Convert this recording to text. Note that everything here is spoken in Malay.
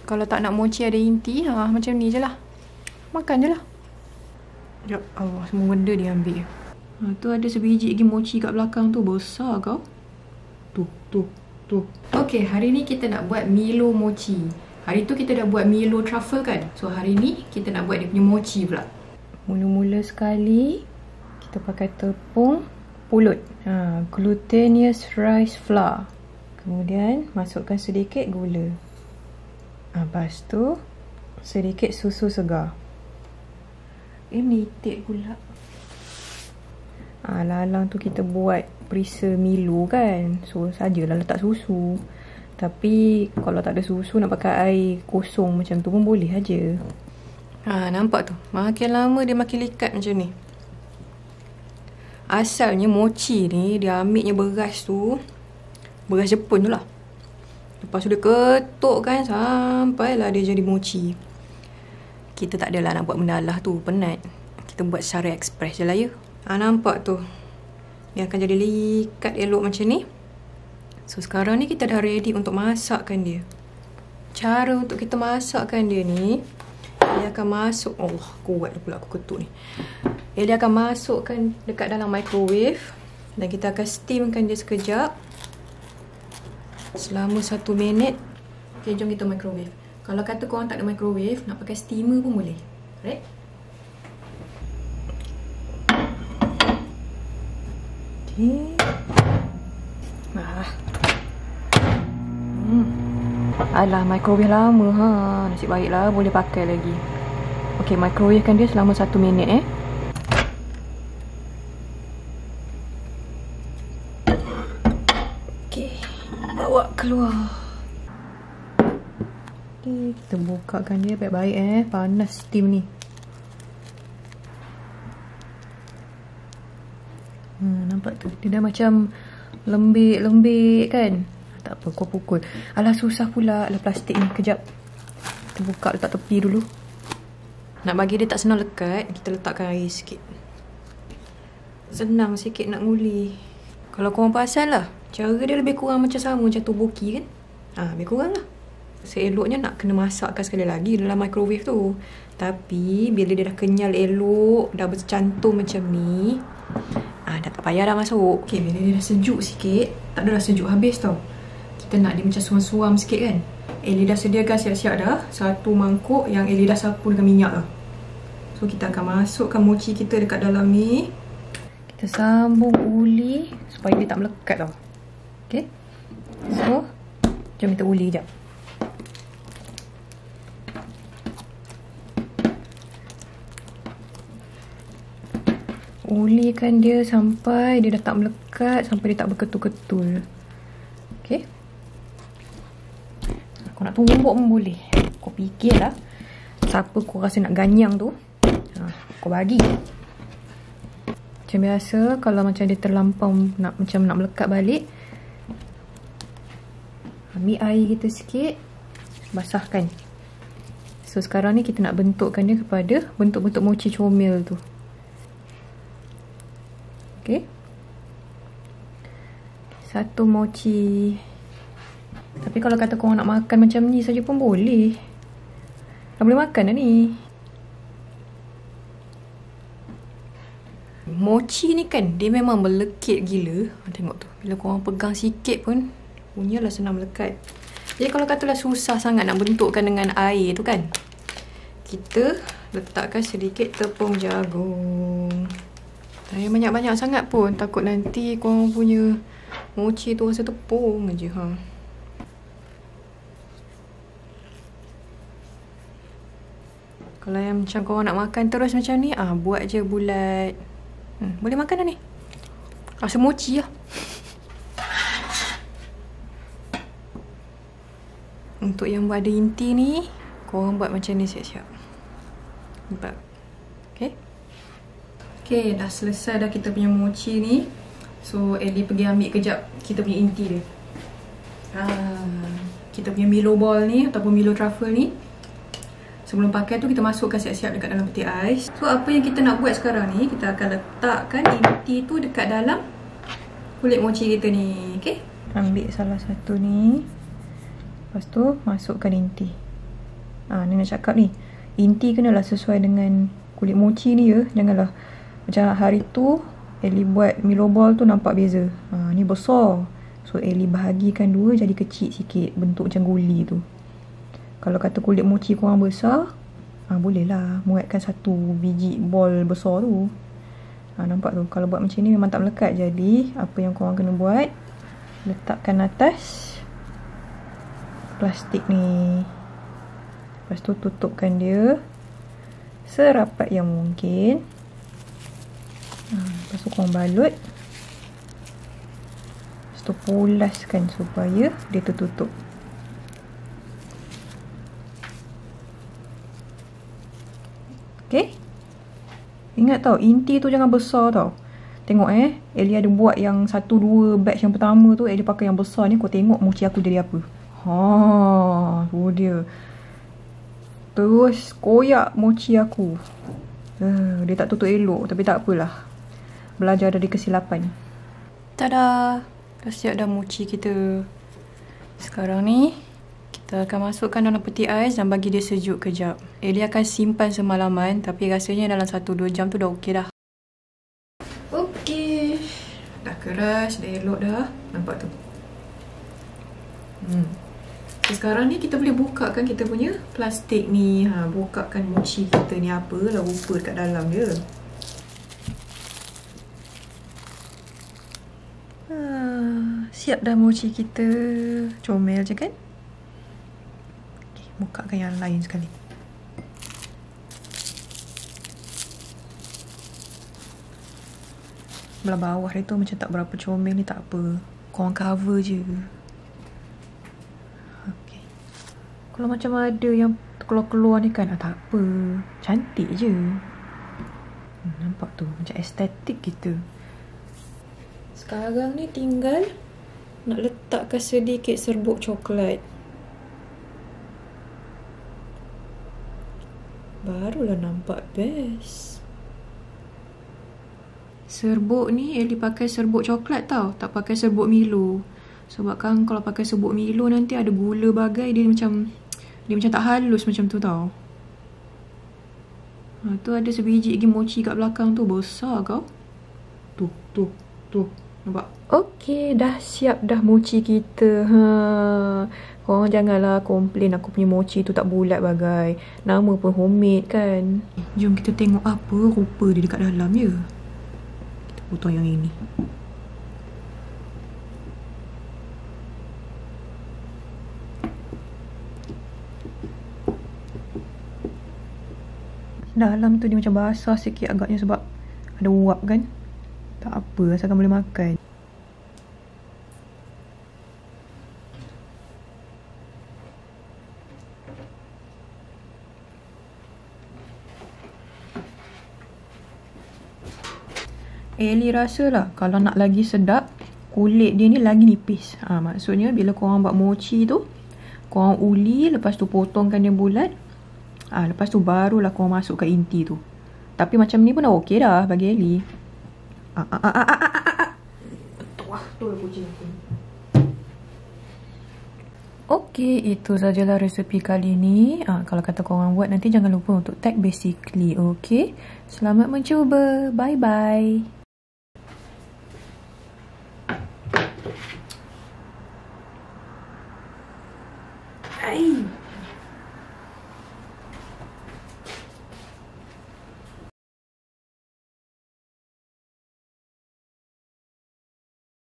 Kalau tak nak mochi ada inti, macam ni je lah. Makan je lah. Ya Allah, semua benda dia ambil. Tu ada sebiji lagi mochi kat belakang tu. Besar kau. Tu. Okay, hari ni kita nak buat Milo mochi. Hari tu kita dah buat Milo truffle kan. So hari ni kita nak buat dia punya mochi pula. Mula-mula sekali kita pakai tepung pulut. Glutinous rice flour. Kemudian masukkan sedikit gula. Lepas tu sedikit susu segar. Menitik pula. Lalang tu kita buat perisa Milo kan. So sajalah letak susu. Tapi kalau tak ada susu, nak pakai air kosong macam tu pun boleh aja. Nampak tu. Makin lama dia makin lekat macam ni. Asalnya mochi ni dia ambilnya beras tu, beras Jepun tu lah. Lepas tu dia ketuk kan sampailah dia jadi mochi. Kita tak adalah nak buat benda lah tu, penat. Kita buat secara ekspres je lah ya. Nampak tu. Dia akan jadi likat elok macam ni. So sekarang ni kita dah ready untuk masakkan dia. Cara untuk kita masakkan dia ni, dia akan masuk. Allah, kuat pula aku ketuk ni. Dia akan masukkan dekat dalam microwave. Dan kita akan steamkan dia sekejap. Selama 1 minit. Okay, jom kita microwave. Kalau kata korang tak ada microwave, nak pakai steamer pun boleh. Right? Okay. Alah, microwave lama nasib baiklah boleh pakai lagi. Okay, microwave kan dia selama 1 minit Okay, bawa keluar. Okay, kita bukakan dia baik-baik panas steam ni. Nampak tu, dia dah macam lembik-lembik kan. Tak apa, kau pukul. Alah, susah pula lah plastik ni. Kejap. Kita buka letak tepi dulu. Nak bagi dia tak senang lekat, kita letakkan air sikit. Senang sikit nak nguli. Kalau korang perasan lah, cara dia lebih kurang macam sama macam tteokbokki kan. Lebih kurang lah. Seeloknya nak kena masakkan sekali lagi dalam microwave tu. Tapi bila dia dah kenyal elok, dah bercantum macam ni, dah tak payah dah masuk. Okay, bila dia dah sejuk sikit, tak ada dah sejuk habis tau. Kita nak dia macam suam-suam sikit kan. Ellie dah sediakan siap-siap dah 1 mangkuk yang Ellie dah sapu dengan minyak dah. So kita akan masukkan mochi kita dekat dalam ni. Kita sambung uli supaya dia tak melekat tau. Okay. So jom kita uli sekejap. Ulikan dia sampai dia dah tak melekat, sampai dia tak berketul-ketul. Okay. Kau nak tumbuk pun boleh. Kau fikirlah siapa kau rasa nak ganyang tu, kau bagi. Macam biasa, kalau macam dia terlampau nak melekat balik, ambil air kita sikit, basahkan. So sekarang ni kita nak bentukkan dia kepada bentuk-bentuk mochi comel tu. Okay. 1 mochi. Tapi kalau kata korang nak makan macam ni saja pun boleh. Dah boleh makan dah ni. Mochi ni kan, dia memang melekit gila. Tengok tu, bila korang pegang sikit pun punyalah senang melekat. Jadi kalau katalah susah sangat nak bentukkan dengan air tu kan, kita letakkan sedikit tepung jagung. Tak payah banyak-banyak sangat pun, takut nanti korang punya mochi tu rasa tepung je. Kalau yang macam korang nak makan terus macam ni, buat je bulat. Boleh makan dah ni. Rasa mochi lah. Untuk yang buat ada inti ni, korang buat macam ni siap-siap. Nampak? Okay. Okay, dah selesai dah kita punya mochi ni. So, Ellie pergi ambil kejap kita punya inti dia. Kita punya Milo ball ni ataupun Milo truffle ni. Sebelum pakai tu kita masukkan siap-siap dekat dalam peti ais. So apa yang kita nak buat sekarang ni, kita akan letakkan inti tu dekat dalam kulit mochi kita ni. Okay, ambil salah satu ni. Lepas tu masukkan inti. Ni nak cakap ni, inti kenalah sesuai dengan kulit mochi ni ya. Janganlah macam hari tu Ellie buat Milo ball tu nampak beza. Ni besar. So Ellie bahagikan dua jadi kecil sikit, bentuk macam guli tu. Kalau kata kulit mochi korang besar, bolehlah muatkan satu biji ball besar tu. Nampak tu. Kalau buat macam ni memang tak melekat. Jadi apa yang korang kena buat, letakkan atas plastik ni. Lepas tu tutupkan dia serapat yang mungkin. Lepas tu korang balut. Lepas tu pulaskan supaya dia tertutup. Okay. Ingat tau, inti tu jangan besar tau. Tengok Ellie ada buat yang 1-2 batch yang pertama tu, Ellie pakai yang besar ni. Kau tengok mochi aku jadi apa. Tu dia. Terus koyak mochi aku. Dia tak tutup elok, tapi tak apalah. Belajar dari kesilapan. Tada! Dah siap dah mochi kita. Sekarang ni kita akan masukkan dalam peti ais dan bagi dia sejuk kejap. Ellie akan simpan semalaman, tapi rasanya dalam 1-2 jam tu dah okey dah. Okey. Dah keras, dah elok dah. Nampak tu. Sekarang ni kita boleh bukakan kita punya plastik ni. Bukakan mochi kita ni, apalah rupa kat dalam dia. Siap dah mochi kita. Comel je kan? Okay, bukakan yang lain sekali. Belah bawah dia tu macam tak berapa comel ni, tak apa. Korang cover je. Okay. Kalau macam ada yang keluar-keluar ni kan, tak apa. Cantik je. Nampak tu, macam estetik kita. Sekarang ni tinggal nak letakkan sedikit serbuk coklat. Barulah nampak best. Serbuk ni Ellie pakai serbuk coklat tau, tak pakai serbuk Milo. Sebab kan kalau pakai serbuk Milo nanti ada gula bagai, dia macam tak halus macam tu tau. Tu ada sebiji lagi mochi kat belakang tu, besar kau. Tu. Nampak? Okey, dah siap dah mochi kita. Korang janganlah komplain aku punya mochi tu tak bulat bagai. Nama pun homemade kan. Jom kita tengok apa rupa dia dekat dalam ya. Kita potong yang ini. Dalam tu dia macam basah sikit agaknya sebab ada uap kan. Tak apa, asalkan boleh makan. Ellie rasa lah kalau nak lagi sedap, kulit dia ni lagi nipis. Maksudnya bila korang buat mochi tu, korang uli, lepas tu potongkan dia bulat. Lepas tu barulah korang masukkan inti tu. Tapi macam ni pun dah okey dah bagi Ellie. Betul kucing aku. Okey, itu sajalah resepi kali ni. Kalau kata korang buat, nanti jangan lupa untuk tag Basically, okey? Selamat mencuba. Bye-bye. Hai.